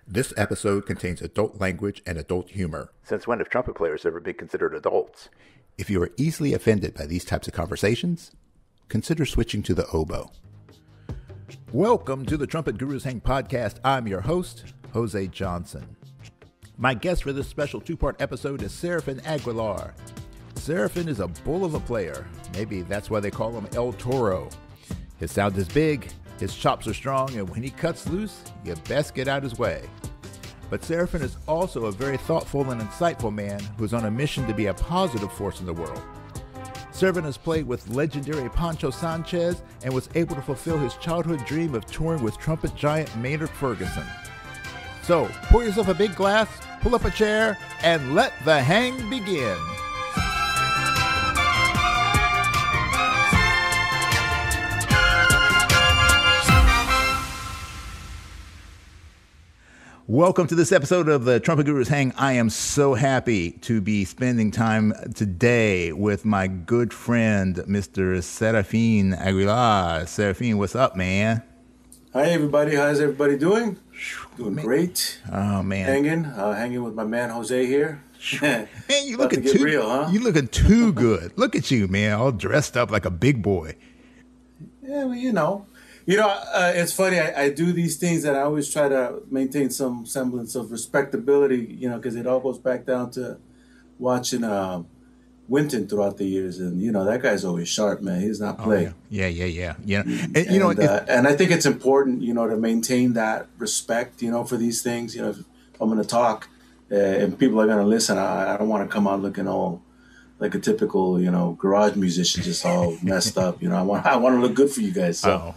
This episode contains adult language and adult humor. Since when have trumpet players ever been considered adults? If you are easily offended by these types of conversations, consider switching to the oboe. Welcome to the Trumpet Gurus Hang podcast. I'm your host, Jose Johnson. My guest for this special two-part episode is Serafin Aguilar. Serafin is a bull of a player. Maybe that's why they call him El Toro. His sound is big, his chops are strong, and when he cuts loose, you best get out his way. But Serafin is also a very thoughtful and insightful man who's on a mission to be a positive force in the world. Serafin has played with legendary Pancho Sanchez and was able to fulfill his childhood dream of touring with trumpet giant Maynard Ferguson. So, pour yourself a big glass, pull up a chair, and let the hang begin. Welcome to this episode of the Trumpet Gurus Hang. I am so happy to be spending time today with my good friend, Mr. Serafin Aguilar. Serafin, what's up, man? Hi, everybody. How's everybody doing? Doing great. Oh, man. Hanging with my man, Jose here. Man, you looking to get too real, huh? You looking too good. Look at you, man, all dressed up like a big boy. Yeah, well, it's funny. I do these things and I always try to maintain some semblance of respectability, because it all goes back down to watching Winton throughout the years. And, that guy's always sharp, man. He's not play. Oh, yeah. And I think it's important, to maintain that respect, for these things. If I'm going to talk and people are going to listen, I don't want to come out looking all like a typical, garage musician, just all messed up. I want to look good for you guys. So,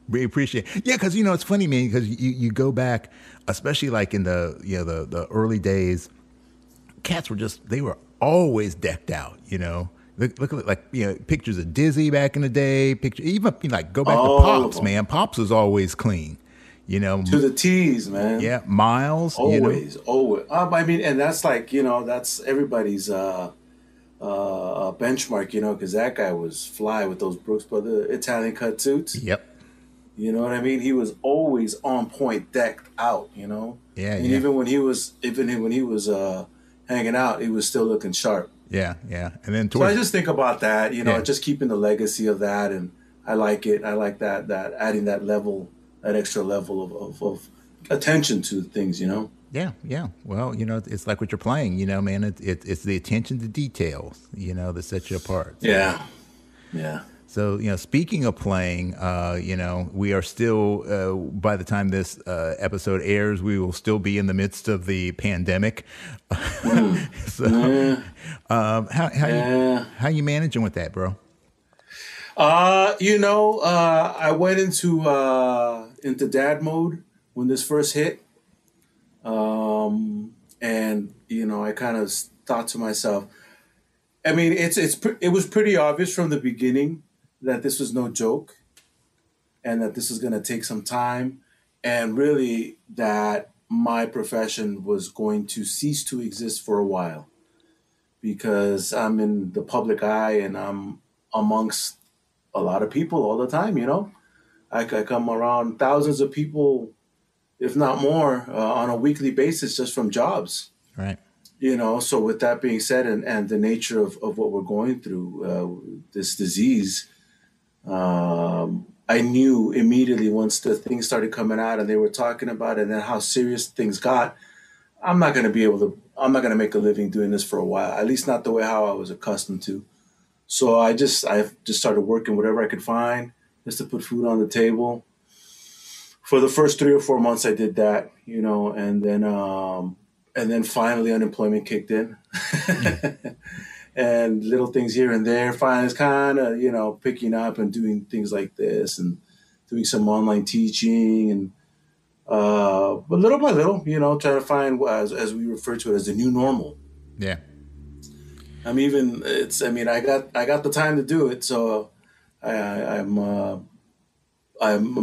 we appreciate it. Yeah, because, it's funny, man, because you go back, especially like in the early days, cats they were always decked out, Look at like, pictures of Dizzy back in the day, even like go back to Pops, man. Pops was always clean. To the T's, man. Yeah, Miles. Always. And that's like, that's everybody's benchmark, because that guy was fly with those Brooks Brothers Italian cut suits. Yep. You know what I mean? He was always on point, decked out. Yeah. And even when he was hanging out, he was still looking sharp. Yeah. And then so I just think about that, just keeping the legacy of that, and I like it. I like that adding that extra level of attention to things, Yeah. Well, it's like what you're playing, man. It's the attention to details, that sets you apart. So. Yeah. So, speaking of playing, we are still, by the time this episode airs, we will still be in the midst of the pandemic. How you managing with that, bro? I went into dad mode when this first hit. And I kind of thought to myself, I mean, it was pretty obvious from the beginning that this was no joke and that this was going to take some time, and really that my profession was going to cease to exist for a while because I'm in the public eye and I'm amongst a lot of people all the time, I come around thousands of people, if not more, on a weekly basis just from jobs. Right. So with that being said, and the nature of what we're going through, this disease, I knew immediately once the things started coming out and they were talking about it and then how serious things got, I'm not going to make a living doing this for a while, at least not the way how I was accustomed to. So I just started working whatever I could find just to put food on the table. For the first 3 or 4 months, I did that, and then finally unemployment kicked in, and little things here and there. Finally, it's kind of picking up and doing things like this and doing some online teaching and but little by little, trying to find as we refer to it as the new normal. Yeah. I got the time to do it, so I'm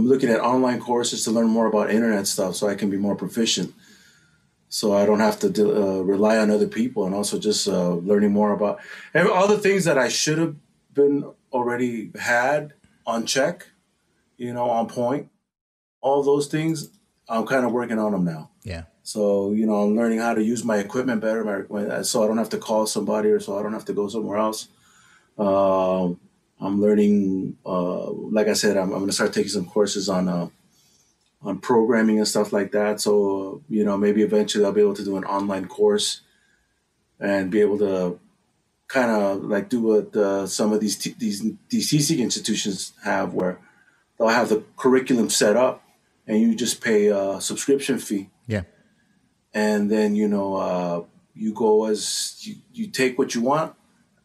looking at online courses to learn more about internet stuff so I can be more proficient. So I don't have to rely on other people, and also just learning more about all the things that I should have been already had on check, on point. All those things I'm kind of working on them now. Yeah. So, I'm learning how to use my equipment better, so I don't have to call somebody or so I don't have to go somewhere else. I'm learning, like I said, I'm going to start taking some courses on programming and stuff like that. So, maybe eventually I'll be able to do an online course and be able to kind of like do what some of these teaching institutions have, where they'll have the curriculum set up and you just pay a subscription fee. Yeah. And then, you go as you take what you want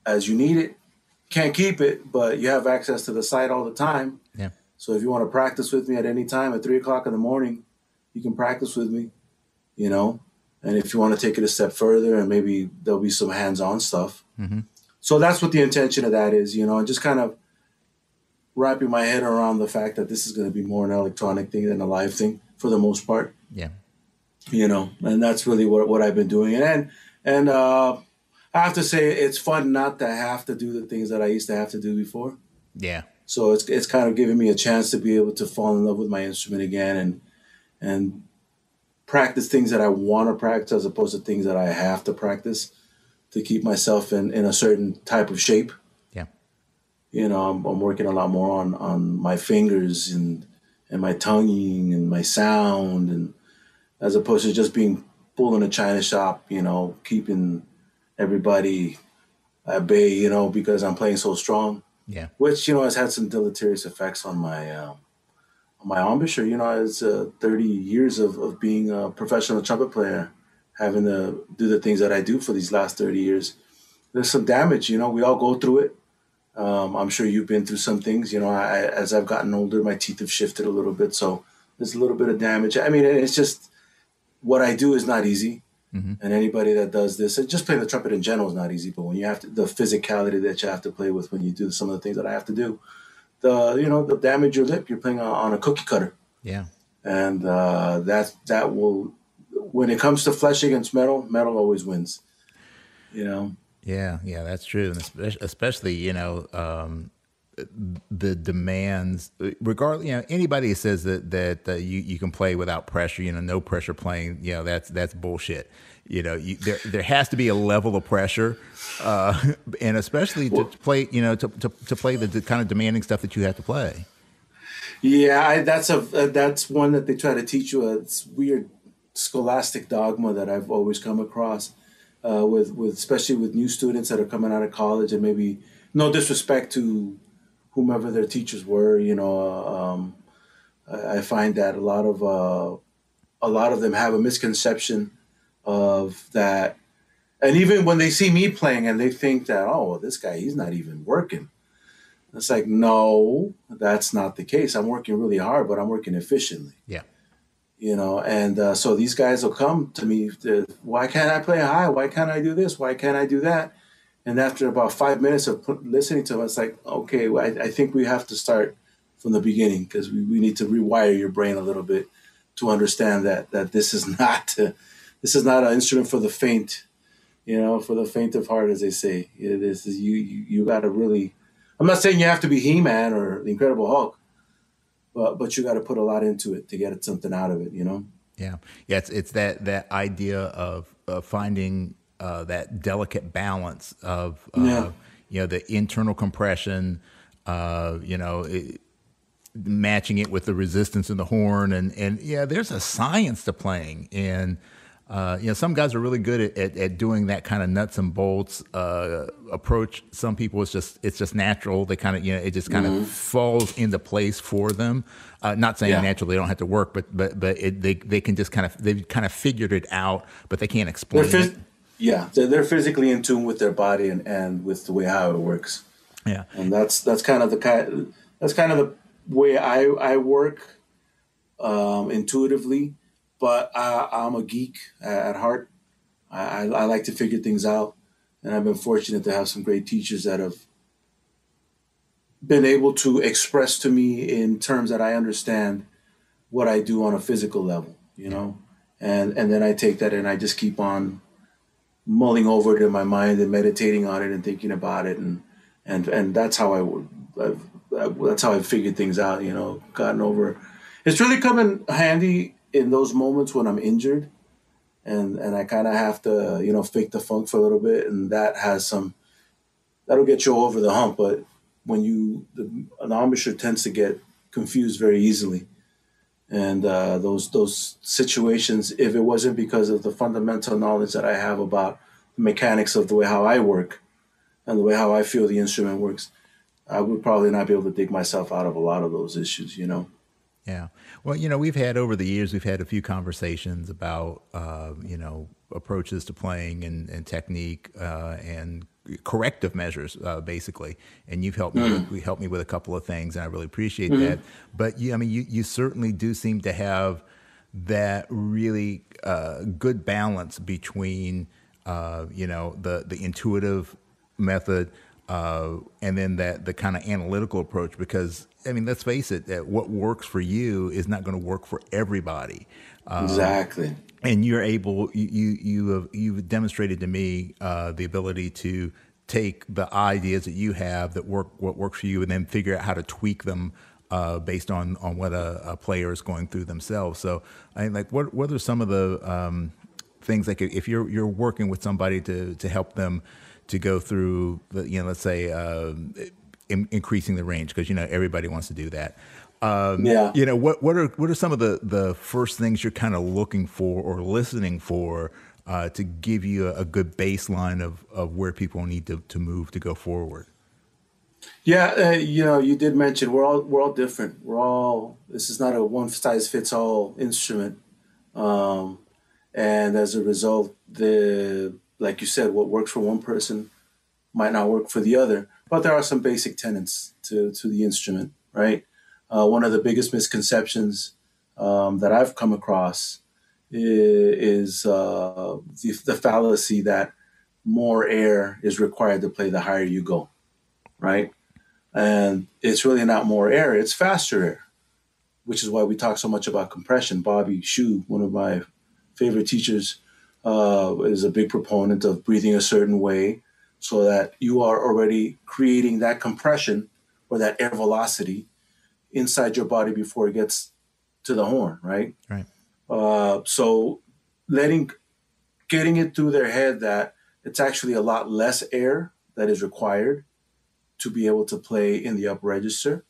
as you need it. Can't keep it, but you have access to the site all the time. Yeah. So if you want to practice with me at any time at 3:00 in the morning, you can practice with me, and if you want to take it a step further and maybe there'll be some hands-on stuff. Mm-hmm. So that's what the intention of that is, just kind of wrapping my head around the fact that this is going to be more an electronic thing than a live thing for the most part. Yeah. And that's really what I've been doing. And I have to say it's fun not to have to do the things that I used to have to do before. Yeah. So it's kind of giving me a chance to be able to fall in love with my instrument again and practice things that I want to practice as opposed to things that I have to practice to keep myself in a certain type of shape. Yeah. I'm working a lot more on my fingers and my tonguing and my sound, and as opposed to just being bull in a china shop, keeping everybody at bay, because I'm playing so strong. Yeah. Which, has had some deleterious effects on my embouchure. It's 30 years of being a professional trumpet player, having to do the things that I do for these last 30 years. There's some damage, we all go through it. I'm sure you've been through some things, as I've gotten older, my teeth have shifted a little bit. So there's a little bit of damage. I mean, it's just what I do is not easy. Mm-hmm. And anybody that does this, and just playing the trumpet in general is not easy, but when you have to, the physicality that you have to play with when you do some of the things that I have to do, the damage your lip, you're playing on a cookie cutter. Yeah. And that will, when it comes to flesh against metal, metal always wins, Yeah, that's true. And especially, the demands, regardless, anybody who says that you can play without pressure, no pressure playing, that's bullshit. There has to be a level of pressure, and especially to play, to play the kind of demanding stuff that you have to play. Yeah, that's one that they try to teach you. It's weird scholastic dogma that I've always come across with especially with new students that are coming out of college, and maybe no disrespect to whomever their teachers were, I find that a lot of them have a misconception of that. And even when they see me playing and they think that, oh, well, this guy, he's not even working. It's like, no, that's not the case. I'm working really hard, but I'm working efficiently. Yeah. And so these guys will come to me, why can't I play high? Why can't I do this? Why can't I do that? And after about 5 minutes of listening to them, it's like, okay, well, I think we have to start from the beginning, because we need to rewire your brain a little bit to understand that this is not an instrument for the faint, for the faint of heart, as they say. This is you got to really. I'm not saying you have to be He-Man or the Incredible Hulk, but you got to put a lot into it to get something out of it. Yeah. It's that idea of finding that delicate balance of the internal compression, matching it with the resistance in the horn, and there's a science to playing, and some guys are really good at doing that kind of nuts and bolts approach. Some people it's just natural. They kind of it just kind of falls into place for them. Not saying naturally they don't have to work, but they can just they've kind of figured it out, but they can't explain it. Yeah, they're physically in tune with their body and with the way how it works. Yeah, and that's kind of the way I work intuitively. But I'm a geek at heart. I like to figure things out, and I've been fortunate to have some great teachers that have been able to express to me in terms that I understand what I do on a physical level. And then I take that and I just keep on mulling over it in my mind and meditating on it and thinking about it, and that's how that's how I figured things out. Gotten over. It's really come in handy in those moments when I'm injured and I kind of have to, fake the funk for a little bit, and that'll get you over the hump. But when an amateur tends to get confused very easily. And those situations, if it wasn't because of the fundamental knowledge that I have about the mechanics of the way how I work and the way how I feel the instrument works, I would probably not be able to dig myself out of a lot of those issues, Yeah. Well, we've had over the years, we've had a few conversations about, approaches to playing and technique and corrective measures, basically. And you've helped me with a couple of things, and I really appreciate that. But you certainly do seem to have that really good balance between, the intuitive method and then the kind of analytical approach, because let's face it, what works for you is not going to work for everybody. Exactly. And you've demonstrated to me the ability to take the ideas that you have what works for you, and then figure out how to tweak them based on what a player is going through themselves. So, what are some of the things, like if you're working with somebody to help them to go through let's say increasing the range, because everybody wants to do that. What are some of the first things you're kind of looking for or listening for to give you a good baseline of where people need to move to go forward? Yeah, you did mention we're all different. This is not a one size fits all instrument, and as a result, like you said, what works for one person might not work for the other. But there are some basic tenets to the instrument, right? One of the biggest misconceptions that I've come across is the fallacy that more air is required to play the higher you go, right? And it's really not more air, it's faster air, which is why we talk so much about compression. Bobby Shu, one of my favorite teachers, is a big proponent of breathing a certain way so that you are already creating that compression or that air velocity inside your body before it gets to the horn, right? Right. So getting it through their head that it's actually a lot less air that is required to be able to play in the upper register.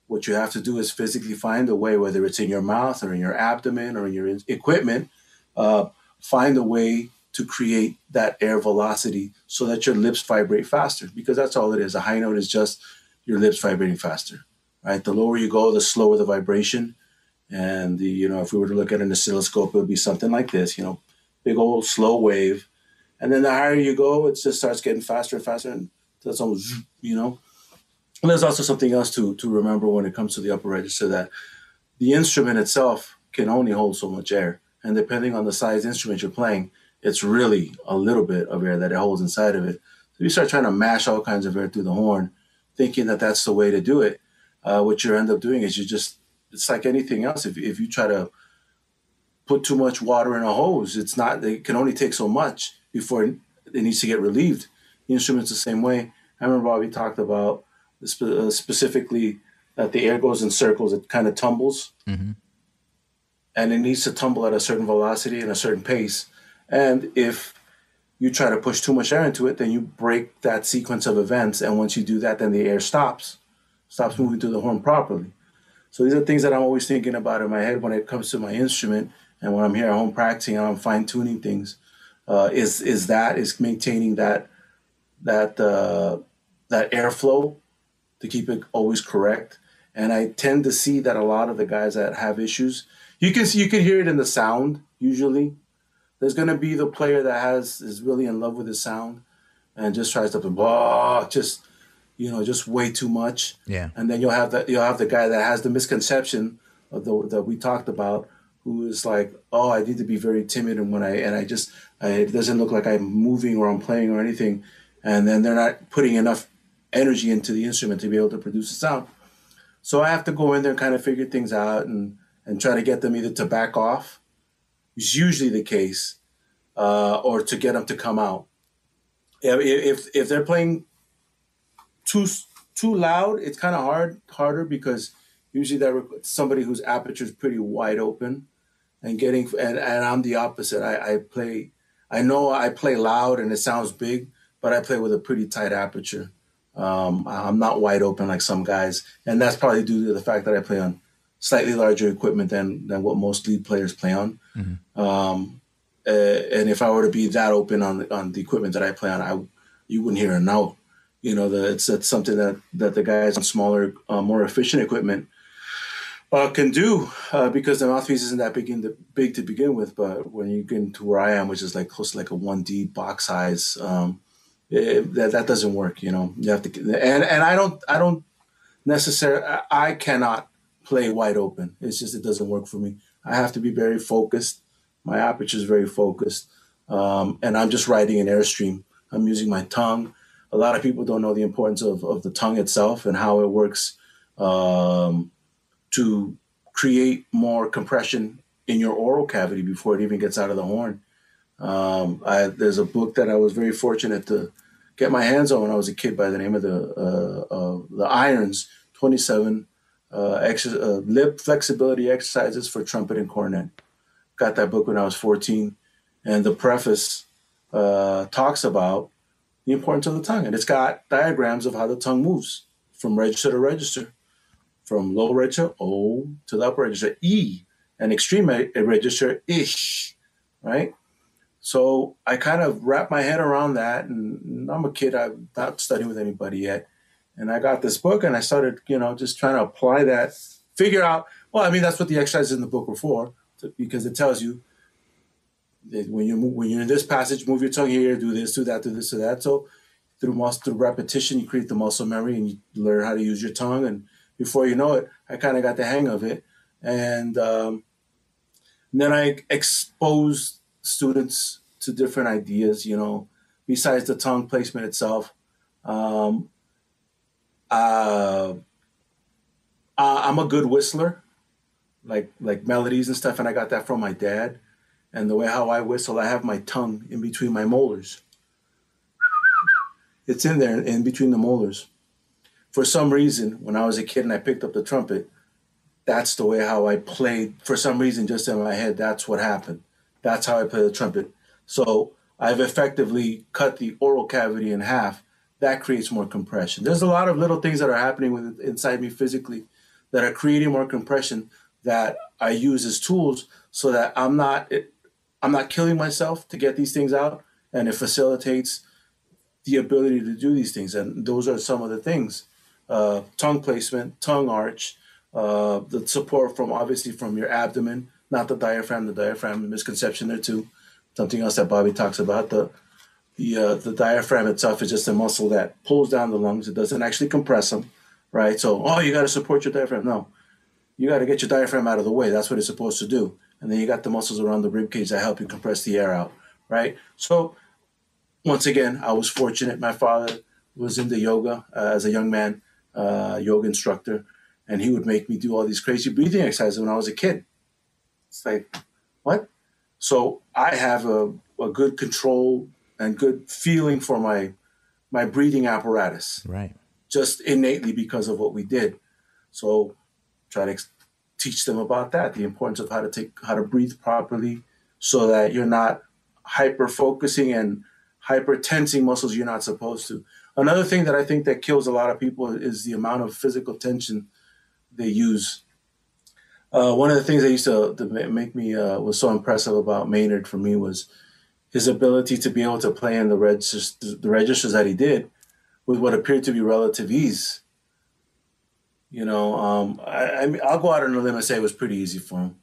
What you have to do is physically find a way, whether it's in your mouth or in your abdomen or in your equipment, find a way to create that air velocity so that your lips vibrate faster, because that's all it is. A high note is just your lips vibrating faster, right? The lower you go, the slower the vibration. And if we were to look at an oscilloscope, it would be something like this, big old slow wave. And then the higher you go, it just starts getting faster and faster. And that's almost, And there's also something else to remember when it comes to the upper register, that the instrument itself can only hold so much air. And depending on the size instrument you're playing, it's really a little bit of air that it holds inside of it. So you start trying to mash all kinds of air through the horn, thinking that that's the way to do it. What you end up doing is it's like anything else. If you try to put too much water in a hose, it can only take so much before it needs to get relieved. The instrument's the same way. I remember Bobby talked about specifically that the air goes in circles. It kind of tumbles. Mm-hmm. And it needs to tumble at a certain velocity and a certain pace. And if you try to push too much air into it, then you break that sequence of events. And once you do that, then the air stops moving through the horn properly. So these are things that I'm always thinking about in my head when it comes to my instrument. And when I'm here at home practicing and I'm fine tuning things, is maintaining that airflow to keep it always correct. And I tend to see that a lot of the guys that have issues, you can hear it in the sound. Usually, there's going to be the player that is really in love with his sound and just tries to just way too much. Yeah. And then you'll have the guy that has the misconception of that we talked about, who is like, oh, I need to be very timid, and it doesn't look like I'm moving or I'm playing or anything, and then they're not putting enough energy into the instrument to be able to produce a sound. So I have to go in there and kind of figure things out and try to get them either to back off, which is usually the case, or to get them to come out. If they're playing too loud, it's kind of harder because usually somebody whose aperture is pretty wide open, and I'm the opposite. I know I play loud and it sounds big, but I play with a pretty tight aperture. I'm not wide open like some guys, and that's probably due to the fact that I play on slightly larger equipment than what most lead players play on. Mm-hmm. And if I were to be that open on the equipment that I play on, you wouldn't hear a note. You know, it's something that the guys on smaller, more efficient equipment can do because the mouthpiece isn't that big to begin with. But when you get into where I am, which is like close to like a 1D box size, that doesn't work. You know, you have to, and I don't necessarily, I cannot play wide open. It's just it doesn't work for me. I have to be very focused. My aperture is very focused, and I'm just riding an airstream. I'm using my tongue. A lot of people don't know the importance of the tongue itself and how it works to create more compression in your oral cavity before it even gets out of the horn. There's a book that I was very fortunate to get my hands on when I was a kid by the name of the Irons, 27 lip flexibility exercises for trumpet and cornet. Got that book when I was 14, and the preface talks about the importance of the tongue, and it's got diagrams of how the tongue moves from register to register, from low register O to the upper register E, and extreme register ish, right? So I kind of wrapped my head around that, and I'm a kid. I'm not studying with anybody yet, and I got this book, and I started, just trying to apply that, figure out. Well, I mean, that's what the exercises in the book were for, because it tells you that when you're in this passage, move your tongue here, do this, do that, do this, do that. So through repetition, you create the muscle memory, and you learn how to use your tongue. And before you know it, I kind of got the hang of it, and then I exposed students to different ideas. Besides the tongue placement itself. I'm a good whistler, like melodies and stuff, and I got that from my dad. And the way how I whistle, I have my tongue in between my molars. It's in there, in between the molars. For some reason, when I was a kid and I picked up the trumpet, that's the way how I played. For some reason, just in my head, that's what happened. That's how I play the trumpet. So I've effectively cut the oral cavity in half. That creates more compression. There's a lot of little things that are happening inside me physically that are creating more compression that I use as tools so that I'm not killing myself to get these things out, and it facilitates the ability to do these things. And those are some of the things: tongue placement, tongue arch, the support from your abdomen, not the diaphragm. The diaphragm, misconception there too. Something else that Bobby talks about. The diaphragm itself is just a muscle that pulls down the lungs. It doesn't actually compress them, right? So, you got to support your diaphragm. No, you got to get your diaphragm out of the way. That's what it's supposed to do. And then you got the muscles around the rib cage that help you compress the air out, right? So once again, I was fortunate. My father was into yoga as a young man, yoga instructor, and he would make me do all these crazy breathing exercises when I was a kid. It's like, what? So I have a good control and good feeling for my breathing apparatus. Right. Just innately because of what we did. So try to teach them about that, the importance of how to breathe properly so that you're not hyper focusing and hyper tensing muscles you're not supposed to. Another thing that I think that kills a lot of people is the amount of physical tension they use. One of the things that used to make me was so impressive about Maynard for me was his ability to be able to play in the registers that he did with what appeared to be relative ease. I'll go out on a limb and say it was pretty easy for him,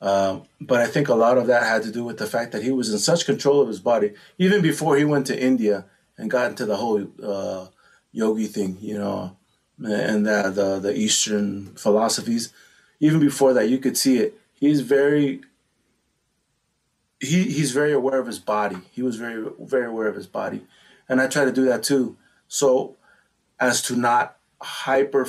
but I think a lot of that had to do with the fact that he was in such control of his body, even before he went to India and got into the whole yogi thing, and the Eastern philosophies. Even before that, you could see it. He's very aware of his body. He was very, very aware of his body. And I try to do that too. So as to not hyper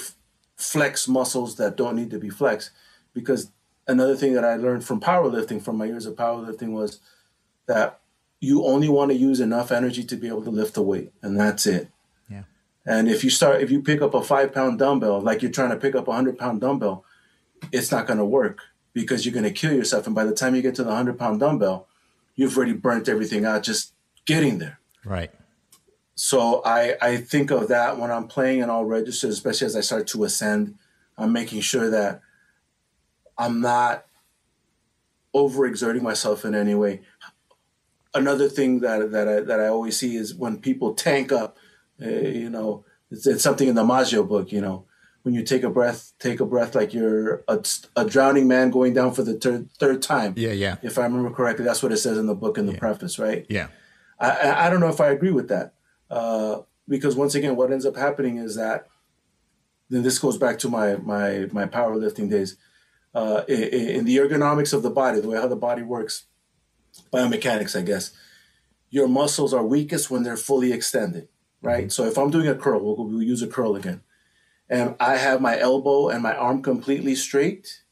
flex muscles that don't need to be flexed. Because another thing that I learned from powerlifting, from my years of powerlifting, was that you only want to use enough energy to be able to lift a weight, and that's it. Yeah. And if you pick up a 5-pound dumbbell, like you're trying to pick up a 100-pound dumbbell, it's not going to work because you're going to kill yourself. And by the time you get to the 100-pound dumbbell, you've already burnt everything out just getting there. Right. So I think of that when I'm playing in all registers, especially as I start to ascend. I'm making sure that I'm not overexerting myself in any way. Another thing that I always see is when people tank up, it's something in the Maggio book, when you take a breath like you're a drowning man going down for the third time. Yeah. If I remember correctly, that's what it says in the book in the preface, right? Yeah. I don't know if I agree with that. Because once again, what ends up happening is that, then this goes back to my powerlifting days, in the ergonomics of the body, the way how the body works, biomechanics, I guess, your muscles are weakest when they're fully extended, right? Mm-hmm. So if I'm doing a curl, we'll use a curl again, and I have my elbow and my arm completely straight,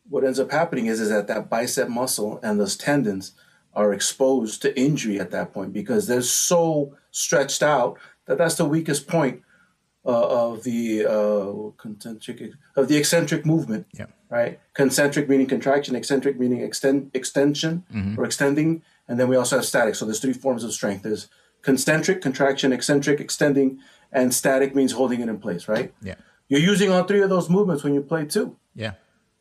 what ends up happening is that bicep muscle and those tendons are exposed to injury at that point because they're so stretched out that's the weakest point of the eccentric movement. Yeah. Right. Concentric meaning contraction, eccentric meaning extension or extending, and then we also have static. So there's three forms of strength. There's concentric, contraction, eccentric, extending, and static means holding it in place. Right. Yeah. You're using all three of those movements when you play too. Yeah.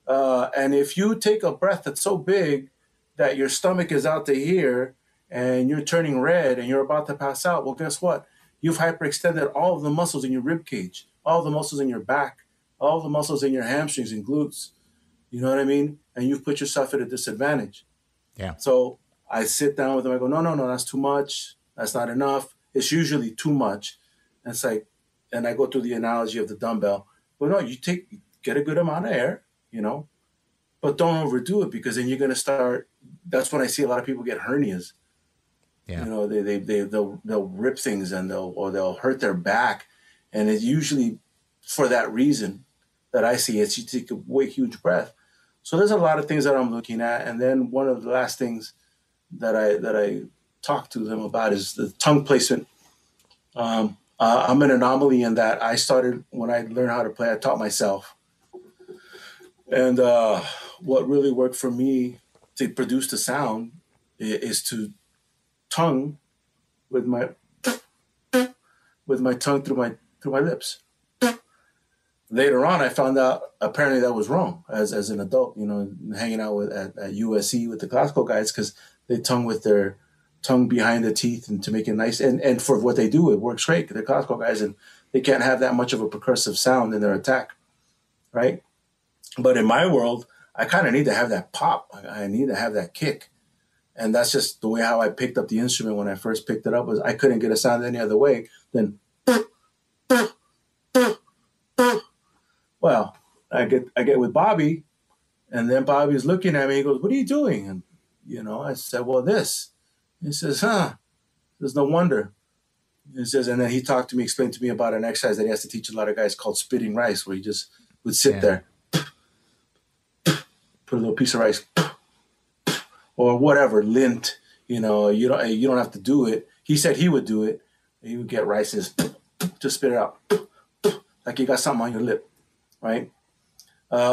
And if you take a breath that's so big that your stomach is out to here and you're turning red and you're about to pass out, well, guess what? You've hyperextended all of the muscles in your rib cage, all the muscles in your back, all the muscles in your hamstrings and glutes. You know what I mean? And you've put yourself at a disadvantage. Yeah. So I sit down with them. I go, no, that's too much. That's not enough. It's usually too much. And it's like, and I go through the analogy of the dumbbell. Well, no, get a good amount of air, but don't overdo it because then you're going to start. That's when I see a lot of people get hernias. Yeah. They'll rip things and they'll hurt their back. And it's usually for that reason that I see it. You take a way huge breath. So there's a lot of things that I'm looking at. And then one of the last things that I talk to them about is the tongue placement. I'm an anomaly in that I started when I learned how to play, I taught myself. And what really worked for me to produce the sound is to tongue with my tongue through my lips. Later on, I found out apparently that was wrong as an adult, hanging out at USC with the classical guys because they tongue with their tongue behind the teeth and to make it nice. And for what they do, it works great. They're classical guys and they can't have that much of a percussive sound in their attack, right? But in my world, I kind of need to have that pop. I need to have that kick. And that's just the way how I picked up the instrument when I first picked it up was I couldn't get a sound any other way than. Well, I get with Bobby, and then Bobby's looking at me. He goes, "What are you doing?" And I said, "Well, this." He says, There's no wonder. He says, and then he talked to me, explained to me about an exercise that he has to teach a lot of guys called spitting rice, where he just would sit there, put a little piece of rice, or whatever, lint. You don't have to do it. He said he would do it. He would get rice and just spit it out, like you got something on your lip. Right,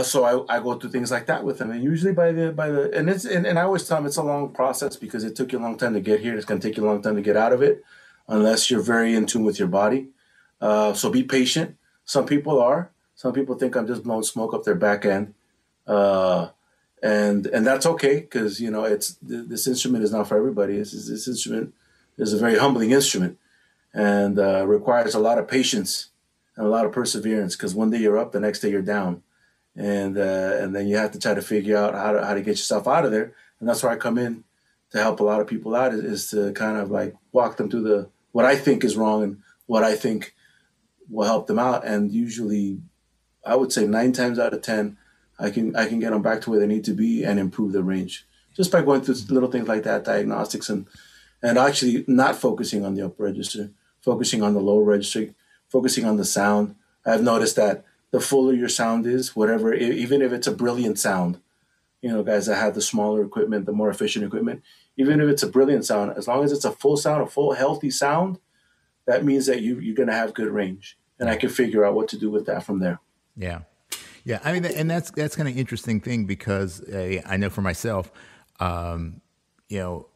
so I go through things like that with him, and usually by the and I always tell him it's a long process because it took you a long time to get here. It's going to take you a long time to get out of it, unless you're very in tune with your body. So be patient. Some people are. Some people think I'm just blowing smoke up their back end, and that's okay because this instrument is not for everybody. This instrument is a very humbling instrument, and requires a lot of patience and a lot of perseverance because one day you're up, the next day you're down. And then you have to try to figure out how to get yourself out of there. And that's where I come in to help a lot of people out is to kind of like walk them through what I think is wrong and what I think will help them out. And usually I would say 9 times out of 10, I can get them back to where they need to be and improve their range just by going through little things like that, diagnostics and actually not focusing on the upper register, focusing on the lower register, focusing on the sound. I've noticed that the fuller your sound is, whatever, even if it's a brilliant sound, guys that have the smaller equipment, the more efficient equipment, even if it's a brilliant sound, as long as it's a full sound, a full healthy sound, that means that you're going to have good range. And I can figure out what to do with that from there. Yeah. Yeah, I mean, and that's kind of interesting thing because I know for myself, you know,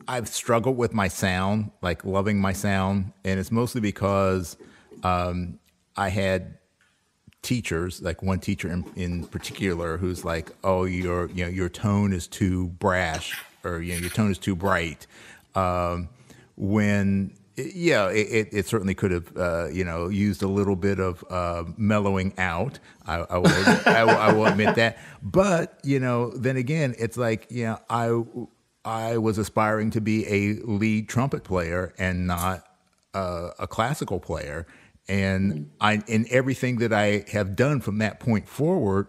I've struggled with my sound, like loving my sound, and it's mostly because I had teachers, like one teacher in particular, who's like, "Oh, your tone is too brash, or your tone is too bright." When it certainly could have used a little bit of mellowing out. I will admit that, but then again, it's like I was aspiring to be a lead trumpet player and not a classical player. And in everything that I have done from that point forward,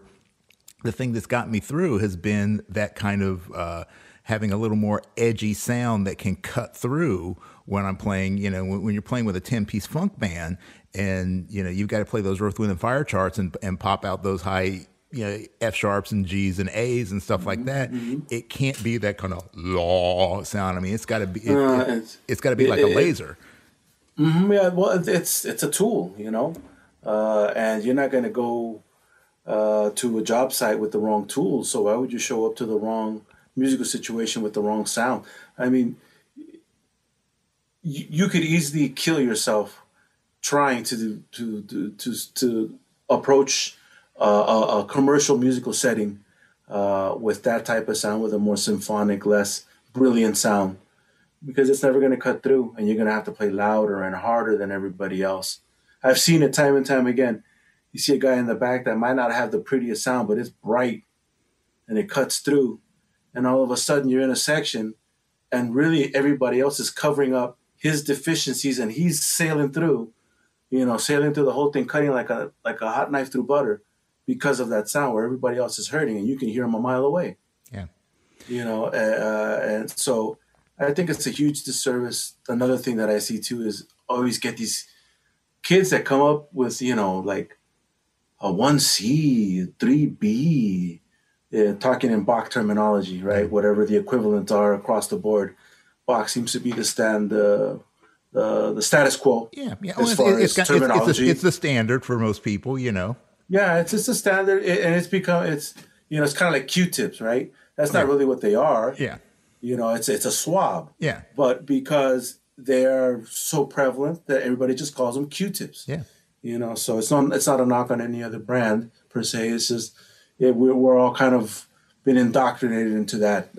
the thing that's got me through has been that kind of having a little more edgy sound that can cut through when I'm playing, when you're playing with a 10-piece funk band and, you've got to play those Earth, Wind, and Fire charts and pop out those high, F sharps and G's and A's and stuff like that. It can't be that kind of law sound. I mean, it's got to be, it's got to be like a laser. Yeah, well, it's a tool, and you're not going to go to a job site with the wrong tools. So why would you show up to the wrong musical situation with the wrong sound? I mean, you could easily kill yourself trying to approach a commercial musical setting with that type of sound, with a more symphonic, less brilliant sound. Because it's never going to cut through, and you're going to have to play louder and harder than everybody else. I've seen it time and time again. You see a guy in the back that might not have the prettiest sound, but it's bright, and it cuts through. And all of a sudden, you're in a section, and really everybody else is covering up his deficiencies, and he's sailing through the whole thing, cutting like a hot knife through butter because of that sound, where everybody else is hurting, and you can hear him a mile away. Yeah. And so I think it's a huge disservice. Another thing that I see too is always get these kids that come up with, like a 1C, 3B, talking in Bach terminology, right? Whatever the equivalents are across the board. Bach seems to be the status quo. Yeah. As far as terminology. It's the standard for most people, Yeah, it's just a standard, and it's kind of like Q-tips, right? That's not really what they are. Yeah. It's a swab. Yeah. But because they're so prevalent that everybody just calls them Q-tips. Yeah. So it's not a knock on any other brand per se. It's just we're all kind of been indoctrinated into that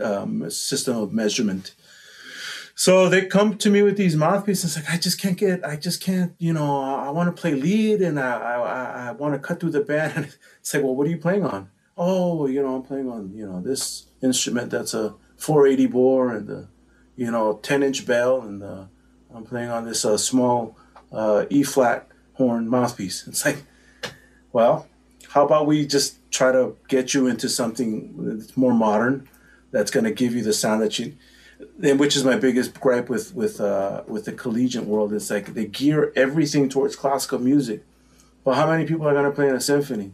system of measurement. So they come to me with these mouthpieces like, I just can't, I want to play lead and I want to cut through the band. And it's like, well, what are you playing on? Oh, I'm playing on, this instrument that's a 480 bore and the 10-inch bell, and I'm playing on this small E-flat horn mouthpiece. It's like, well, how about we just try to get you into something that's more modern, that's going to give you the sound that you, and which is my biggest gripe with the collegiate world. It's like they gear everything towards classical music, but how many people are going to play in a symphony?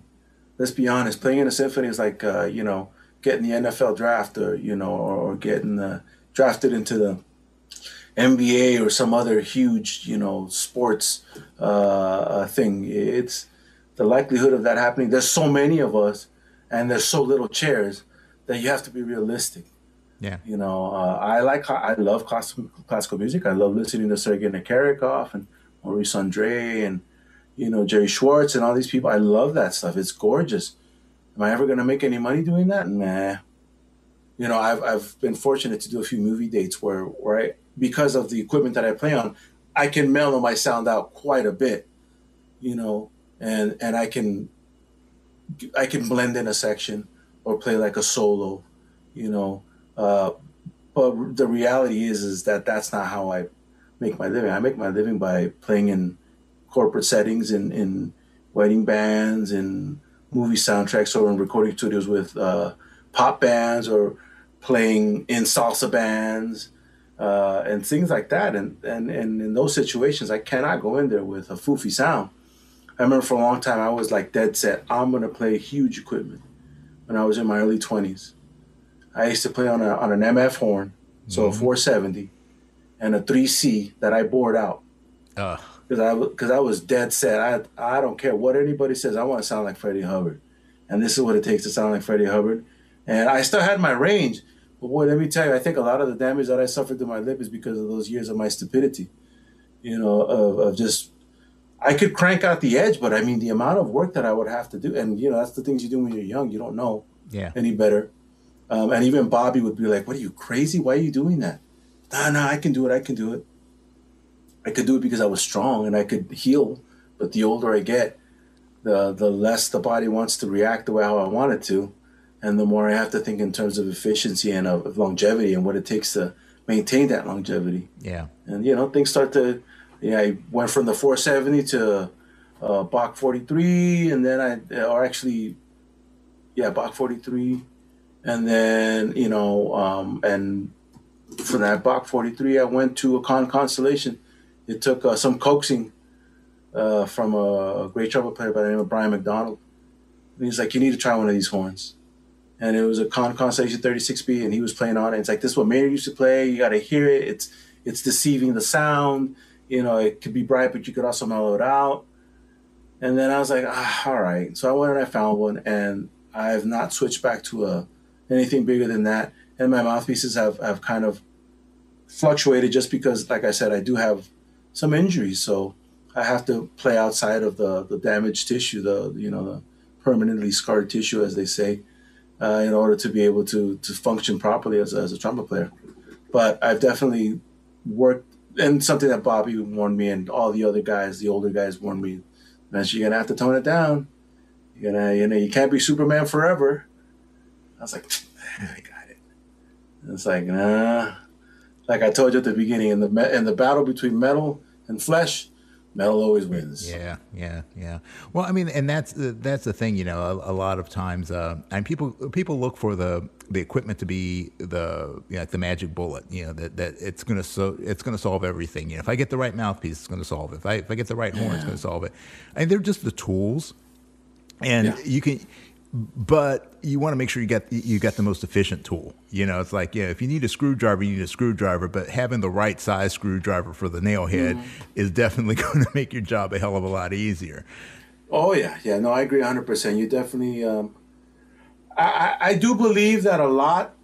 Let's be honest. Playing in a symphony is like getting the NFL draft, or getting drafted into the NBA or some other huge, sports thing. It's the likelihood of that happening. There's so many of us, and there's so little chairs that you have to be realistic. Yeah. I love classical music. I love listening to Sergei Nakarikov and Maurice Andre and Jerry Schwartz and all these people. I love that stuff. It's gorgeous. Am I ever going to make any money doing that? Nah. I've been fortunate to do a few movie dates where I, because of the equipment that I play on, I can mellow my sound out quite a bit, and I can blend in a section or play like a solo, but the reality is that that's not how I make my living. I make my living by playing in corporate settings, in wedding bands, in movie soundtracks, or in recording studios with pop bands, or playing in salsa bands and things like that. And in those situations, I cannot go in there with a foofy sound. I remember for a long time, I was like dead set. I'm going to play huge equipment when I was in my early 20s. I used to play on an MF horn, so a 470, and a 3C that I bored out. Because I was dead set. I don't care what anybody says. I want to sound like Freddie Hubbard. and this is what it takes to sound like Freddie Hubbard. And I still had my range, but boy, let me tell you, I think a lot of the damage that I suffered to my lip is because of those years of my stupidity, of just, I could crank out the edge, but I mean, the amount of work that I would have to do, and that's the things you do when you're young, you don't know any better. And even Bobby would be like, what are you, crazy? Why are you doing that? No, I can do it. I could do it because I was strong and I could heal. But the older I get, the less the body wants to react the way how I want it to. And the more I have to think in terms of efficiency and of longevity and what it takes to maintain that longevity. Yeah. And, things start to, I went from the 470 to Bach 43, and then Bach 43. And then, and from that Bach 43, I went to a Constellation. It took some coaxing from a great trumpet player by the name of Brian McDonald. And he's like, you need to try one of these horns. And it was a Constellation 36B, and he was playing on it. It's like, this is what Maynard used to play. You got to hear it. It's deceiving the sound. It could be bright, but you could also mellow it out. And then I was like, all right. So I went and I found one, and I have not switched back to anything bigger than that. And my mouthpieces have kind of fluctuated just because, like I said, I do have some injuries. So I have to play outside of the damaged tissue, the permanently scarred tissue, as they say, in order to be able to function properly as a trumpet player. But I've definitely worked, and something that Bobby warned me and all the other guys, the older guys, warned me, man, you're going to have to tone it down. You can't be Superman forever. I was like, I got it. And it's like, nah. Like I told you at the beginning, in the battle between metal and flesh, metal always wins. Yeah. Well, I mean, and that's the thing, a lot of times, and people look for the equipment to be the magic bullet, that it's gonna solve everything. If I get the right mouthpiece, it's gonna solve it. If I get the right horn, it's gonna solve it. And they're just the tools, and you can. But you want to make sure you get the most efficient tool. It's like, if you need a screwdriver, you need a screwdriver, but having the right size screwdriver for the nail head is definitely going to make your job a hell of a lot easier. Oh, yeah. Yeah, no, I agree 100%. You definitely, I do believe that a lot,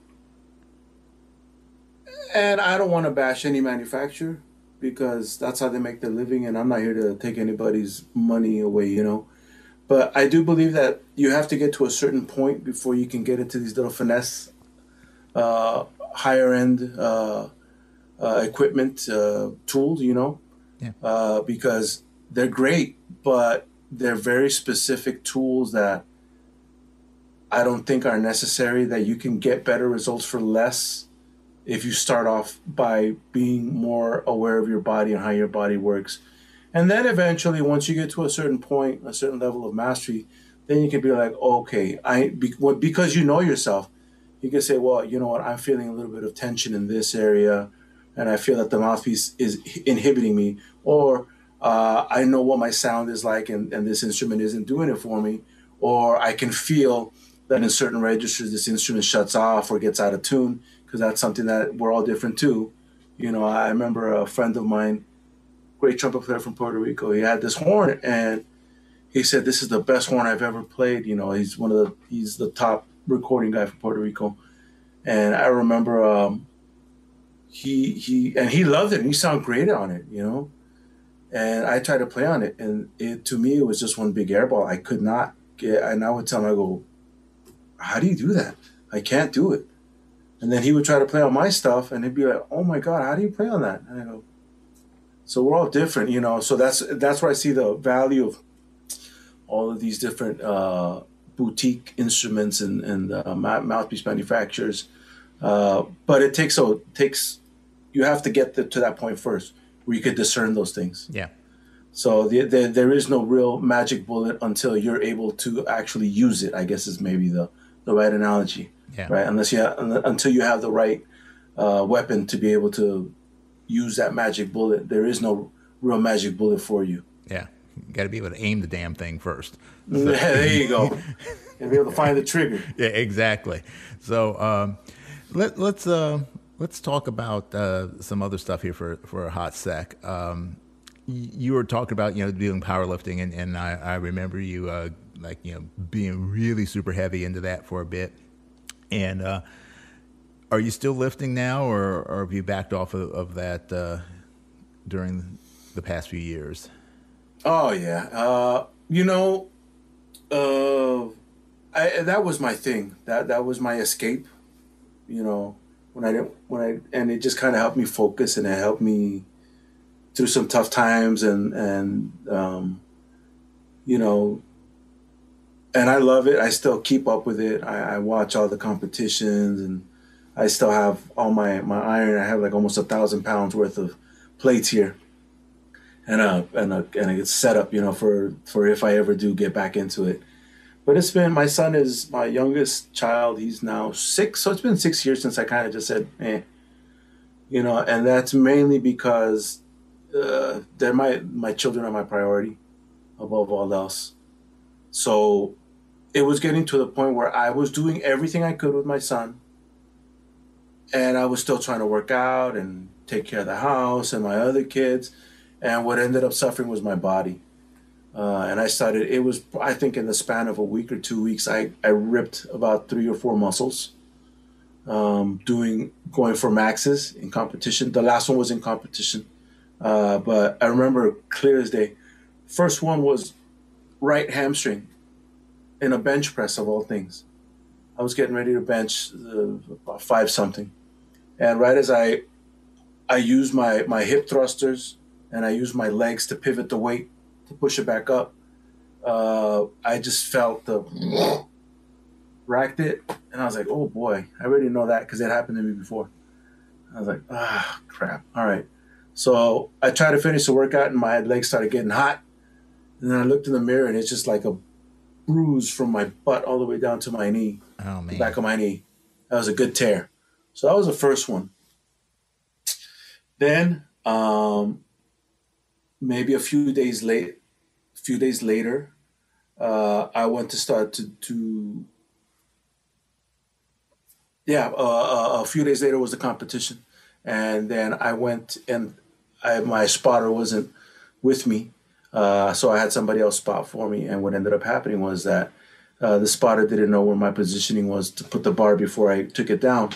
and I don't want to bash any manufacturer because that's how they make their living, and I'm not here to take anybody's money away, But I do believe that you have to get to a certain point before you can get into these little finesse, higher end equipment tools, because they're great, but they're very specific tools that I don't think are necessary, that you can get better results for less if you start off by being more aware of your body and how your body works. And then eventually, once you get to a certain point, a certain level of mastery, then you can be like, okay, because you know yourself, you can say, well, you know what, I'm feeling a little bit of tension in this area, and I feel that the mouthpiece is inhibiting me, or I know what my sound is like, and this instrument isn't doing it for me, or I can feel that in certain registers, this instrument shuts off or gets out of tune, because that's something that we're all different too. I remember a friend of mine, great trumpet player from Puerto Rico. He had this horn, and he said, "This is the best horn I've ever played." He's the top recording guy from Puerto Rico, and I remember he loved it. And he sounded great on it, And I tried to play on it, and to me it was just one big airball. I could not get. And I would tell him, I go, "How do you do that? I can't do it." And then he would try to play on my stuff, and he'd be like, "Oh my God, how do you play on that?" And I go, so we're all different, So that's where I see the value of all of these different boutique instruments and mouthpiece manufacturers. But it takes you have to get to that point first where you could discern those things. Yeah. So there is no real magic bullet until you're able to actually use it, I guess is maybe the right analogy. Yeah. Right. Until you have the right weapon to be able to use that magic bullet, there is no real magic bullet for you. Yeah, you got to be able to aim the damn thing first. So. There you go. And be able to find the trigger. Yeah, exactly. So let's talk about some other stuff here for a hot sec. You were talking about doing powerlifting, and I remember you like, you know, being really super heavy into that for a bit. And are you still lifting now, or have you backed off of that during the past few years? Oh yeah. You know, that was my thing. That was my escape. You know, and it just kind of helped me focus, and it helped me through some tough times, and you know, and I love it. I still keep up with it. I watch all the competitions, and I still have all my iron. I have like almost 1,000 pounds worth of plates here, and a setup, you know, for if I ever do get back into it. But it's been, my son is my youngest child. He's now 6, so it's been 6 years since I kind of just said, you know, and that's mainly because they're my children are my priority above all else. So it was getting to the point where I was doing everything I could with my son, and I was still trying to work out and take care of the house and my other kids. And what ended up suffering was my body. And it was, I think in the span of a week or 2 weeks, I ripped about 3 or 4 muscles, going for maxes in competition. The last one was in competition. But I remember clear as day. First one was right hamstring in a bench press of all things. I was getting ready to bench about 5 something. And right as I used my hip thrusters and I used my legs to pivot the weight, to push it back up, I just felt racked it, and I was like, oh boy, I already know that because it happened to me before. I was like, crap. All right. So I tried to finish the workout, and my legs started getting hot. And then I looked in the mirror, and it's just like a bruise from my butt all the way down to my knee, the back of my knee. That was a good tear. So that was the first one. Then maybe a few days later, I went to start to a few days later was the competition. And then I went, and my spotter wasn't with me. So I had somebody else spot for me. And what ended up happening was that the spotter didn't know where my positioning was to put the bar before I took it down.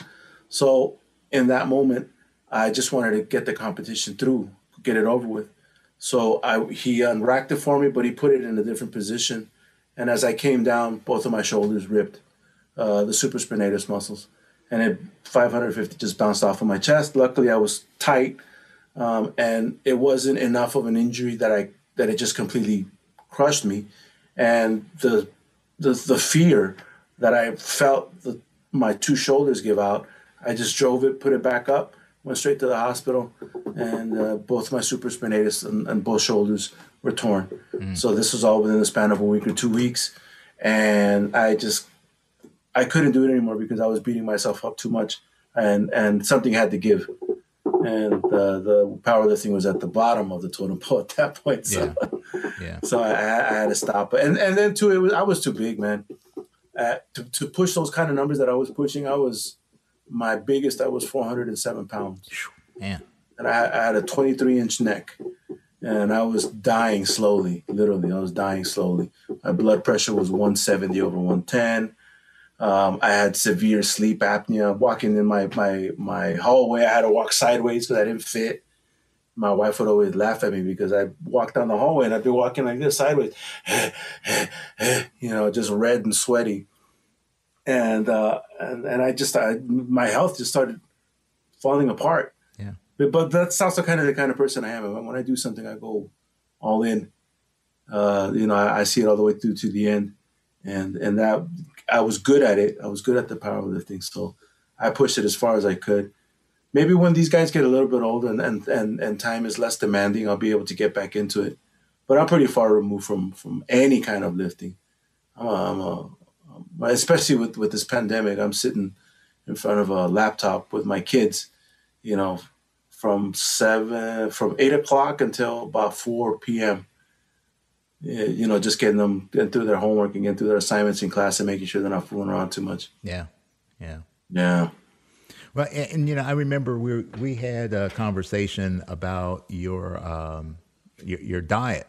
So in that moment, I just wanted to get the competition through, get it over with. So he unracked it for me, but he put it in a different position. And as I came down, both of my shoulders ripped, the supraspinatus muscles. And 550 just bounced off of my chest. Luckily, I was tight, and it wasn't enough of an injury that it just completely crushed me. And the fear that I felt my 2 shoulders give out, I just drove it, put it back up, went straight to the hospital, and both my supraspinatus and both shoulders were torn. So this was all within the span of a week or 2 weeks, and I couldn't do it anymore because I was beating myself up too much, and something had to give. And the powerlifting was at the bottom of the totem pole at that point. So, so I had to stop. And then too, I was too big, man. To push those kind of numbers that I was pushing, my biggest, I was 407 pounds. Man. And I had a 23-inch neck. And I was dying slowly, literally. I was dying slowly. My blood pressure was 170 over 110. I had severe sleep apnea. Walking in my hallway, I had to walk sideways because I didn't fit. My wife would always laugh at me because I walked down the hallway and I'd be walking like this sideways, just red and sweaty. And my health just started falling apart. Yeah. But that's also kind of the kind of person I am. When I do something, I go all in. I see it all the way through to the end. And that I was good at it. I was good at the powerlifting. So I pushed it as far as I could. Maybe when these guys get a little bit older and time is less demanding, I'll be able to get back into it. But I'm pretty far removed from any kind of lifting. Especially with this pandemic, I'm sitting in front of a laptop with my kids, from 8 o'clock until about 4 p.m. Just getting through their homework and getting through their assignments in class and making sure they're not fooling around too much. Yeah. Well, and I remember we had a conversation about your diet,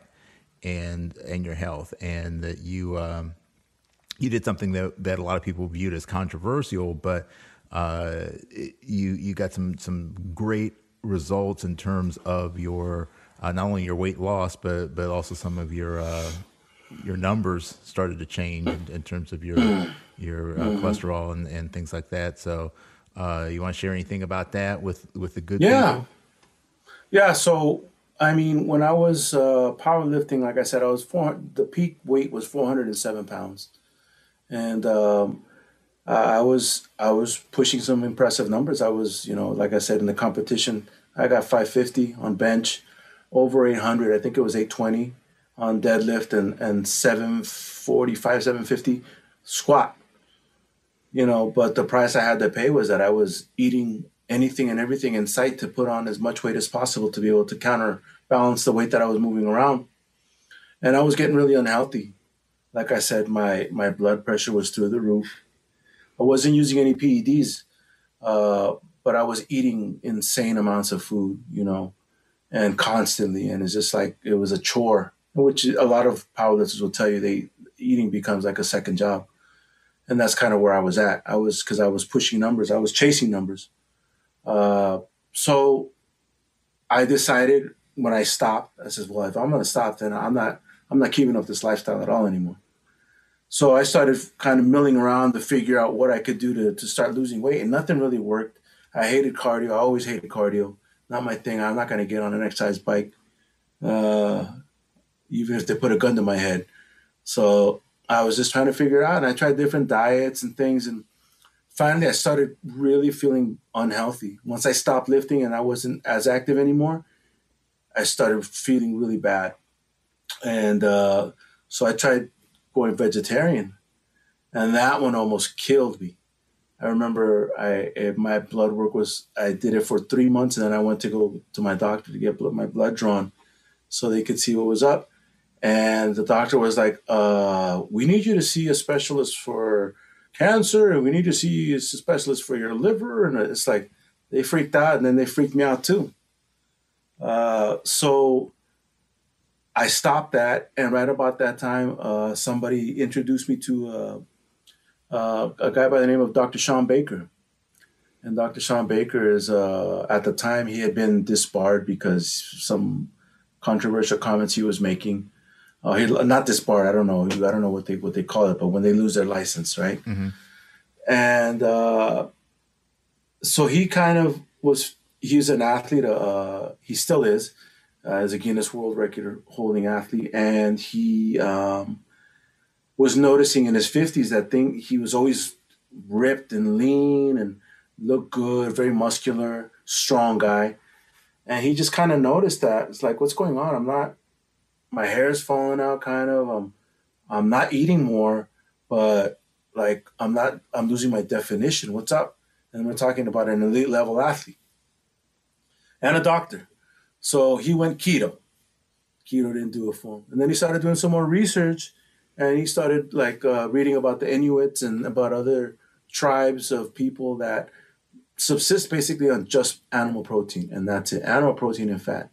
and your health, and that you did something that a lot of people viewed as controversial, but you got some great results in terms of your not only your weight loss, but also some of your numbers started to change in terms of your cholesterol and things like that. So you want to share anything about that with the good people? Yeah. So I mean, when I was powerlifting, like I said, the peak weight was 407 pounds, and I was pushing some impressive numbers. I was, like I said, in the competition, I got 550 on bench, over 800. I think it was 820 on deadlift, and 745, 750 squat. But the price I had to pay was that I was eating anything and everything in sight to put on as much weight as possible to be able to counterbalance the weight that I was moving around. And I was getting really unhealthy. Like I said, my blood pressure was through the roof. I wasn't using any PEDs, but I was eating insane amounts of food, and constantly. And it's just like it was a chore, which a lot of powerlifters will tell you eating becomes like a second job. And that's kind of where I was at. Because I was pushing numbers. I was chasing numbers. So I decided when I stopped, I said, well, if I'm going to stop, then I'm not keeping up this lifestyle at all anymore. So I started kind of milling around to figure out what I could do to start losing weight, and nothing really worked. I hated cardio. I always hated cardio. Not my thing. I'm not going to get on an exercise bike, even if they put a gun to my head. So I was just trying to figure it out, and I tried different diets and things, and finally I started really feeling unhealthy. Once I stopped lifting and I wasn't as active anymore, I started feeling really bad. And so I tried going vegetarian, and that one almost killed me. I remember my blood work I did it for 3 months, and then I went to go to my doctor to get my blood drawn so they could see what was up. And the doctor was like, we need you to see a specialist for cancer, and we need to see a specialist for your liver. And it's like they freaked out, and then they freaked me out too. So I stopped that, and right about that time, somebody introduced me to a guy by the name of Dr. Sean Baker. And Dr. Sean Baker is, at the time, he had been disbarred because some controversial comments he was making. Not disbarred, I don't know what they call it, but when they lose their license, right? Mm-hmm. And so he kind of he's an athlete, he still is, as a Guinness World Record holding athlete, and he was noticing in his 50s that he was always ripped and lean and looked good, very muscular, strong guy. And he just kind of noticed that. It's like, what's going on? My hair's falling out kind of. I'm not eating more, but like I'm losing my definition. What's up? And we're talking about an elite level athlete and a doctor. So he went keto. Keto didn't do it for him. And then he started doing some more research, and he started reading about the Inuits and about other tribes of people that subsist basically on just animal protein, and that's it. Animal protein and fat,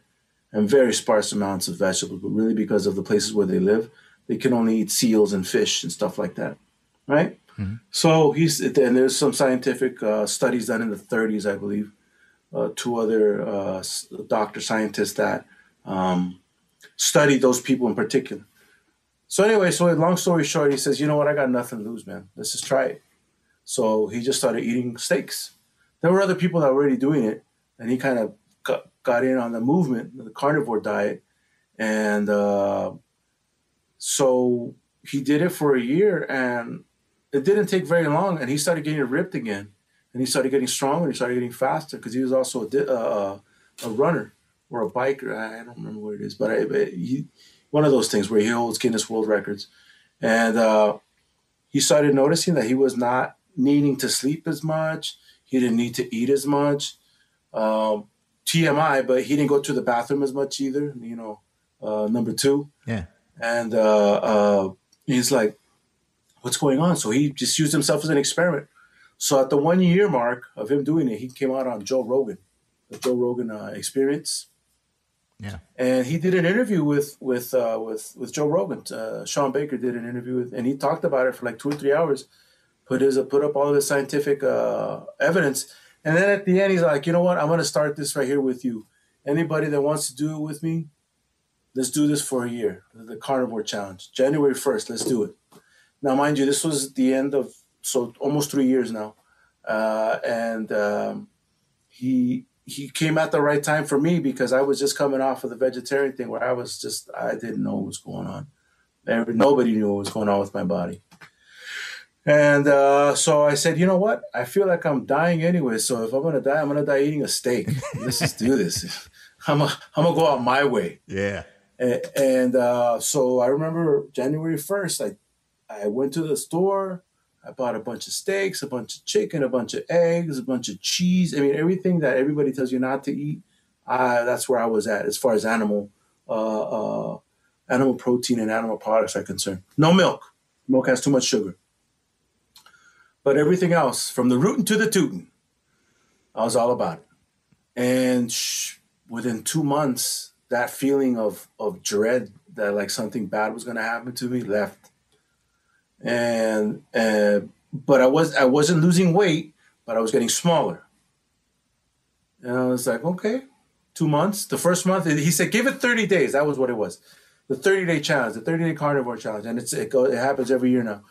and very sparse amounts of vegetables. But really, because of the places where they live, they can only eat seals and fish and stuff like that, right? Mm-hmm. So and there's some scientific studies done in the 30s, I believe, 2 other doctor scientists that studied those people in particular. So anyway, long story short, he says, you know what? I got nothing to lose, man. Let's just try it. So he just started eating steaks. There were other people that were already doing it, and he kind of got in on the movement, the carnivore diet. And so he did it for a year, and it didn't take very long, and he started getting ripped again. And he started getting stronger, and he started getting faster, because he was also a runner or a biker. I don't remember what it is, but one of those things where he holds Guinness World Records. And he started noticing that he was not needing to sleep as much. He didn't need to eat as much. TMI, but he didn't go to the bathroom as much either, number 2. Yeah. And he's like, what's going on? So he just used himself as an experiment. So at the 1 year mark of him doing it, he came out on the Joe Rogan Experience. Yeah. And he did an interview with Joe Rogan. Sean Baker did an interview and he talked about it for like 2 or 3 hours. Put up all of his scientific evidence, and then at the end he's like, you know what? I'm going to start this right here with you. Anybody that wants to do it with me, let's do this for a year. The Carnivore Challenge, January 1st. Let's do it. Now, mind you, this was the end of almost 3 years now, and he came at the right time for me because I was just coming off of the vegetarian thing where I didn't know what was going on. Nobody knew what was going on with my body. And so I said, you know what? I feel like I'm dying anyway. So if I'm going to die eating a steak. Let's just do this. I'm going to go out my way. Yeah. And so I remember January 1st, I went to the store. I bought a bunch of steaks, a bunch of chicken, a bunch of eggs, a bunch of cheese. I mean, everything that everybody tells you not to eat, that's where I was at as far as animal protein and animal products are concerned. No milk. Milk has too much sugar. But everything else, from the rootin' to the tootin', I was all about it. And within 2 months, that feeling of dread that like something bad was going to happen to me left. And but I wasn't losing weight, but I was getting smaller. And I was like, okay, 2 months. The first month, he said, give it 30 days. That was what it was. The 30-day challenge, the 30-day carnivore challenge. And it happens every year now.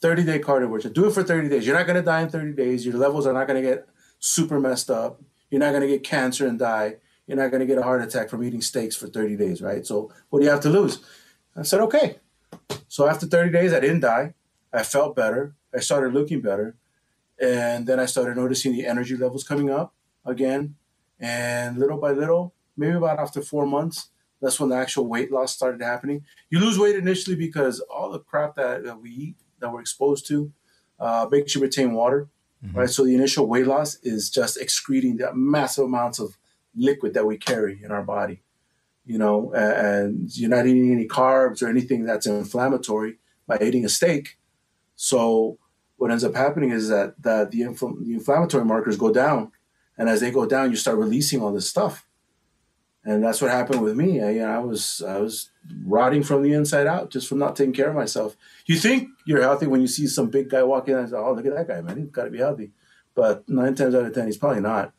30-day carnivore. Do it for 30 days. You're not going to die in 30 days. Your levels are not going to get super messed up. You're not going to get cancer and die. You're not going to get a heart attack from eating steaks for 30 days, right? So what do you have to lose? I said, okay. So after 30 days, I didn't die. I felt better. I started looking better. And then I started noticing the energy levels coming up again. And little by little, maybe about after 4 months, that's when the actual weight loss started happening. You lose weight initially because all the crap that we eat, that we're exposed to, makes you retain water, right? So the initial weight loss is just excreting the massive amounts of liquid that we carry in our body, and you're not eating any carbs or anything that's inflammatory by eating a steak. So what ends up happening is that the inflammatory markers go down, and as they go down, you start releasing all this stuff. And that's what happened with me. I was rotting from the inside out just from not taking care of myself. You think you're healthy when you see some big guy walking in and say, oh, look at that guy, man. He's got to be healthy. But 9 times out of 10, he's probably not.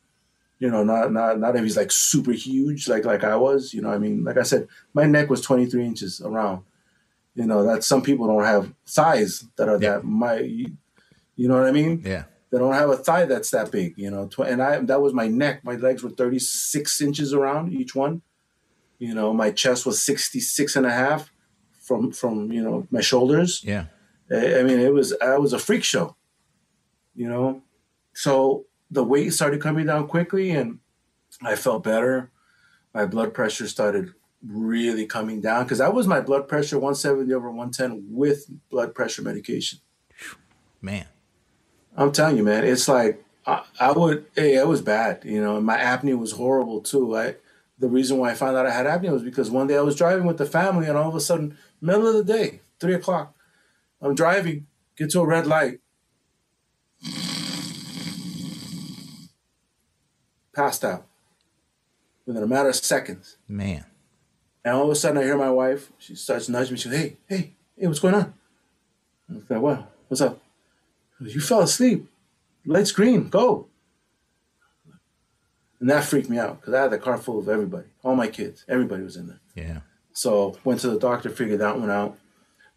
Not if he's like super huge like I was. I mean, like I said, my neck was 23 inches around. That some people don't have thighs that are that you know what I mean? Yeah. They don't have a thigh that's that big, and that was my neck. My legs were 36 inches around each one. My chest was 66 and a half from my shoulders. Yeah. I mean, I was a freak show, So the weight started coming down quickly and I felt better. My blood pressure started really coming down because that was my blood pressure 170 over 110 with blood pressure medication. Man. I'm telling you, man, it's like it was bad. My apnea was horrible too. The reason why I found out I had apnea was because one day I was driving with the family and all of a sudden, middle of the day, 3 o'clock, I'm driving, get to a red light, passed out within a matter of seconds. Man. And all of a sudden I hear my wife, she starts nudging me. She goes, hey, what's going on? I was like, well, what's up? You fell asleep. Light's green. Go. And that freaked me out because I had the car full of everybody. All my kids. Everybody was in there. Yeah. So went to the doctor, figured that one out.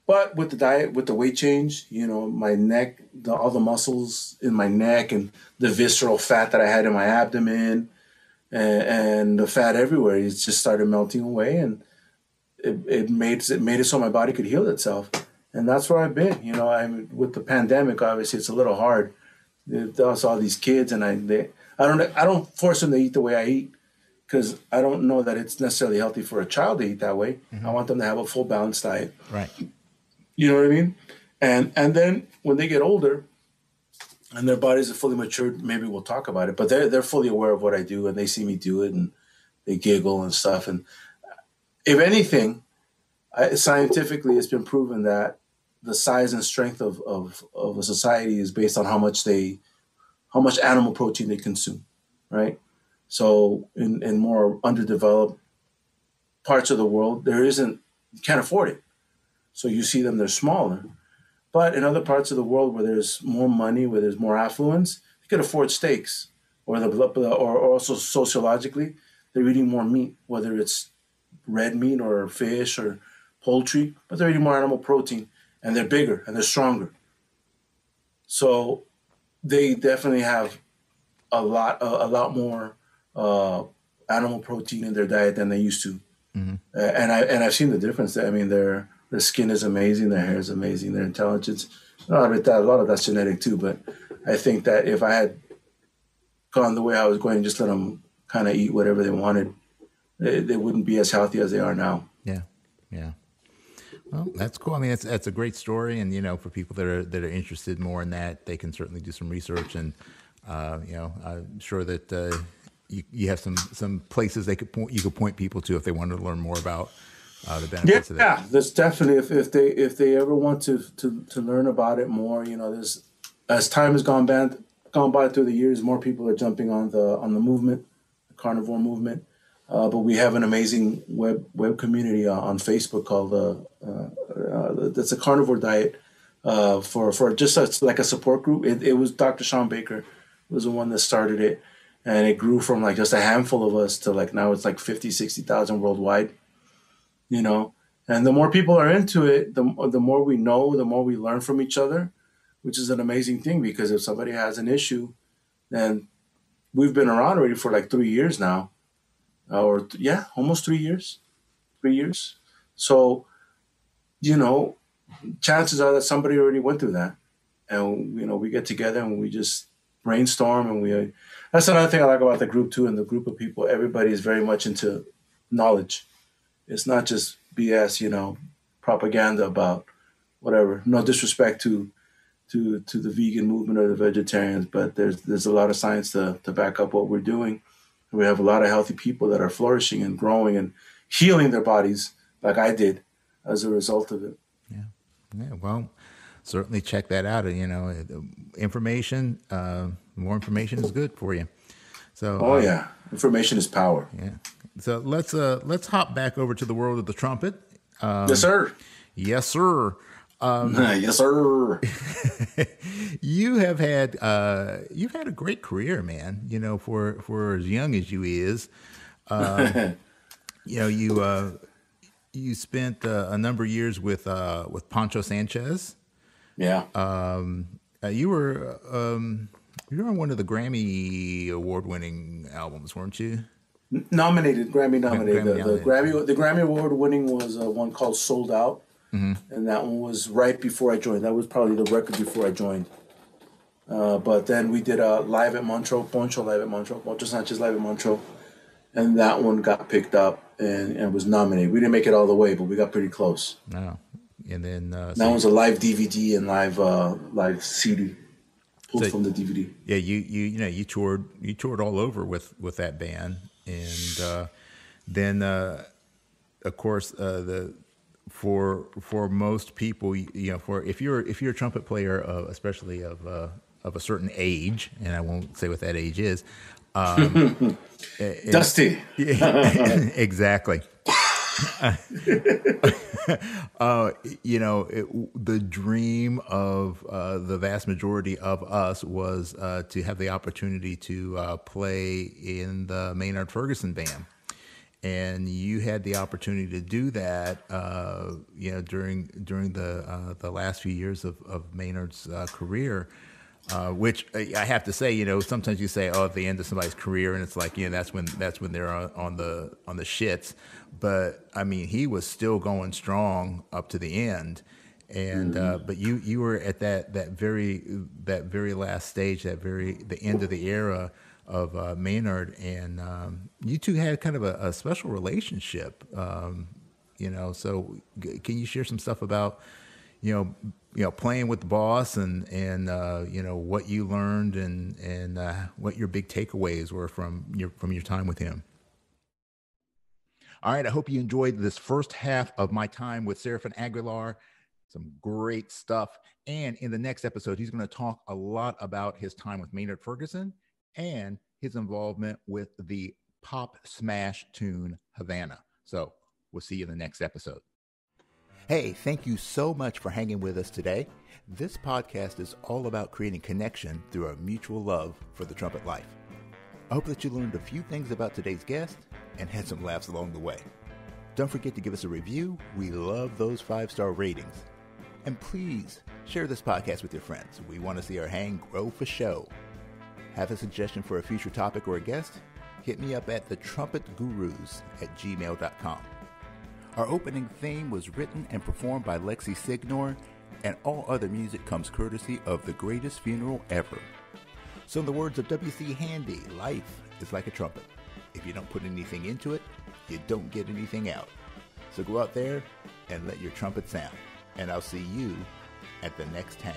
But with the diet, with the weight change, my neck, all the muscles in my neck and the visceral fat that I had in my abdomen and the fat everywhere, it just started melting away. And it made it so my body could heal itself. And that's where I've been. With the pandemic, obviously, it's a little hard. There's all these kids, and I don't force them to eat the way I eat because I don't know that it's necessarily healthy for a child to eat that way. I want them to have a full balanced diet. Right. You know what I mean? And then when they get older and their bodies are fully matured, maybe we'll talk about it. But they're fully aware of what I do, and they see me do it, and they giggle and stuff. And if anything, scientifically, it's been proven that the size and strength of a society is based on how much animal protein they consume, right? So in more underdeveloped parts of the world, you can't afford it. So you see them, they're smaller. But in other parts of the world where there's more money, where there's more affluence, you can afford steaks. Or also sociologically, they're eating more meat, whether it's red meat or fish or poultry, but they're eating more animal protein, and they're bigger and they're stronger. So they definitely have a lot more animal protein in their diet than they used to. Mm-hmm. And I've seen the difference. I mean, their skin is amazing, their hair is amazing, their intelligence. A lot of that's genetic too. But I think that if I had gone the way I was going, just let them kind of eat whatever they wanted, they wouldn't be as healthy as they are now. Yeah, yeah. Well, that's cool. I mean, that's a great story, and for people that are interested more in that, they can certainly do some research, and I'm sure that you have some places you could point people to if they wanted to learn more about the benefits of that. Yeah, there's definitely if they ever want to learn about it more, there's, as time has gone by through the years, more people are jumping on the movement, the carnivore movement. But we have an amazing web community on Facebook called that's a carnivore diet for just like a support group. It was Dr. Sean Baker was the one that started it, and it grew from like just a handful of us to like now it's like 50, 60,000 worldwide. And the more people are into it, the more we know, the more we learn from each other, which is an amazing thing, because if somebody has an issue, then we've been around already for like 3 years now. Almost 3 years. 3 years. So, chances are that somebody already went through that. And, we get together and we just brainstorm, and that's another thing I like about the group too, and the group of people. Everybody is very much into knowledge. It's not just BS, propaganda about whatever. No disrespect to the vegan movement or the vegetarians, but there's a lot of science to back up what we're doing. We have a lot of healthy people that are flourishing and growing and healing their bodies like I did as a result of it. Yeah. Well, certainly check that out. Information, more information is good for you. So. Information is power. Yeah. So let's hop back over to the world of the trumpet. Yes, sir. Yes, sir. Yes, sir. You've had a great career, man. For as young as you is, you spent a number of years with Pancho Sanchez. Yeah. You were on one of the Grammy award-winning albums, weren't you? Grammy nominated. The Grammy award-winning was one called "Sold Out." Mm-hmm. And that one was right before I joined. That was probably the record before I joined. But then we did a live at Montreux, Pancho Sanchez live at Montreux, and that one got picked up and was nominated. We didn't make it all the way, but we got pretty close. No, and then that was a live DVD and live CD pulled from the DVD. Yeah, you toured all over with that band, and then of course for most people, if you're a trumpet player, especially of a certain age, and I won't say what that age is, Dusty. Exactly. The dream of the vast majority of us was to have the opportunity to play in the Maynard Ferguson band. And you had the opportunity to do that, during the last few years of Maynard's career, which I have to say, sometimes you say, at the end of somebody's career, and it's like, that's when they're on the shits. But I mean, he was still going strong up to the end, and but you were at that very last stage, the end of the era of Maynard, and you two had kind of a special relationship, so can you share some stuff about playing with the boss and what you learned and what your big takeaways were from your time with him? All right, I hope you enjoyed this first half of my time with Serafin Aguilar. Some great stuff, and in the next episode he's going to talk a lot about his time with Maynard Ferguson and his involvement with the pop smash tune Havana. So We'll see you in the next episode. Hey, thank you so much for hanging with us today. This podcast is all about creating connection through our mutual love for the trumpet life. I hope that you learned a few things about today's guest and had some laughs along the way. Don't forget to give us a review. We love those 5-star ratings. And please share this podcast with your friends. We want to see our hang grow for show. Have a suggestion for a future topic or a guest? Hit me up at thetrumpetgurus@gmail.com. Our opening theme was written and performed by Lexi Signor, and all other music comes courtesy of The Greatest Funeral Ever. So in the words of W.C. Handy, life is like a trumpet. If you don't put anything into it, you don't get anything out. So go out there and let your trumpet sound. And I'll see you at the next hang.